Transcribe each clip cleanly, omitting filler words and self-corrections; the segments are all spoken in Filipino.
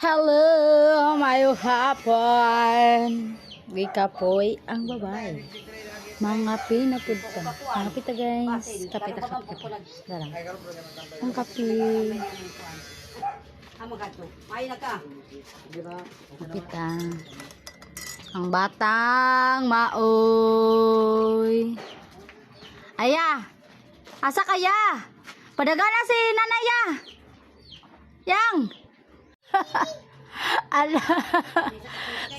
Hello, mayong hapon. Gikapoy ang babae. Mga pinapud ka. Mga pita guys. Kapita. Darang. Ang kapi. Kapita. Ang batang maoy. Aya. Asa kaya? Padagana si nanaya. Yang. Ala.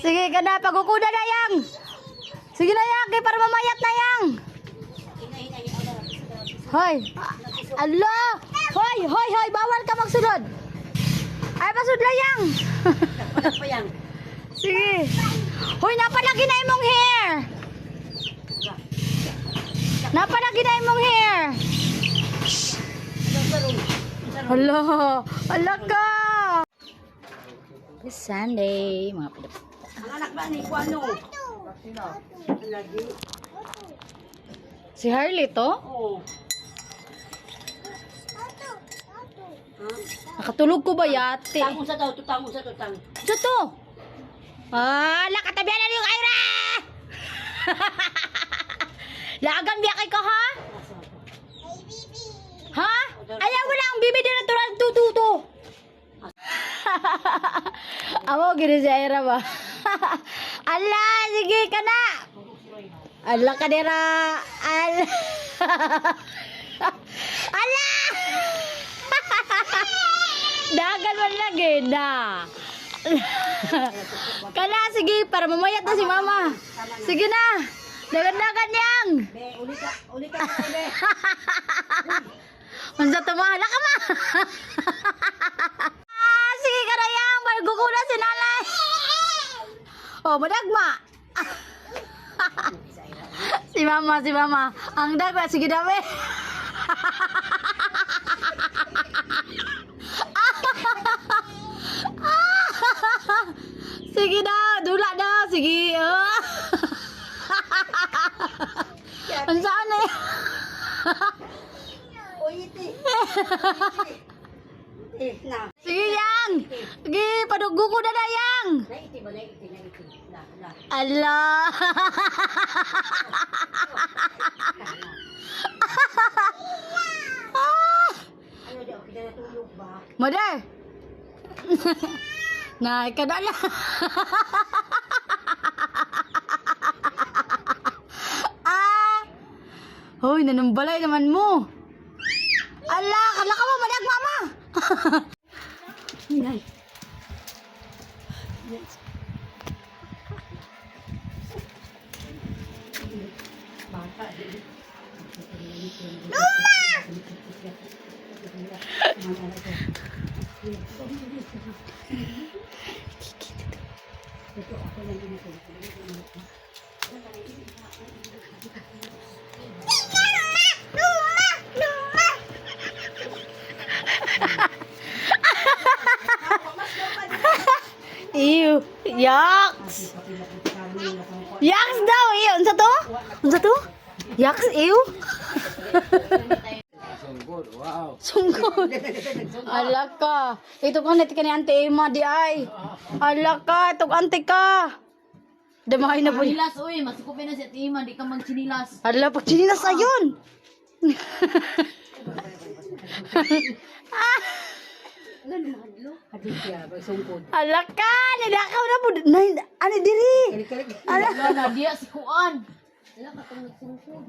Sige ka na, pagkukuda na yang. Sige na yang, kay para mamayat na yang. Hoy. Ala. Hoy, bawal ka magsunod. Ay, pasud na yang. Sige. Hoy, napalagi na imong hair. Napalagi na imong hair. Ala ka. It's Sunday, mga pinapud. Ang anak ba ni Kuano? Si Harley to? Oo. Nakatulog ko ba yate? Tango sa daw, tango sa to. Ito to. Lakatabihan na yung Ira! Lagan biya kay ka ha? Ha? Ayaw wala ang bibi din na turan tututo. Amo gini si Ira ba? Ala, sige ka na. Ala ka dira. Ala. Ala. Dagan man lagi na. Kana, sige, para mamayat na si mama. Sige na. Dagan-dagan yang. Uli ka, be. Unsa to ma? Hala ka ma. Sige ka na yang. Bago ko na si nanay. Oh, madagma. Si mama. Ang dagma. Sige na, be. Sige na, dula na, sige. Ang saan na yan? Iti. Na. Sige yang. Sige, padugo ko na yang. Naiti ba, naiti. Na. Allah. Ano daw, kinatulog ba? Mother. Nah, kada na. Hoy, nanumbalay naman mo. Ala, kala ka mo madag mama. Nay. Ew, yucks. Yucks daw, ew. Unsa to? Yucks, ew. Sunggod. Ala ka. Ito ka natin ka ni Ante Emma di ay. Ala ka, itong ante ka. Damahay na po. Sinilas, uy. Masukupin na si Atima. Di ka magsinilas. Ala, pag sinilas ayun. Ala ka, nilakaw na po. Ano diri? Wala na, diya si Kuan. Wala ka itong nagsungkod.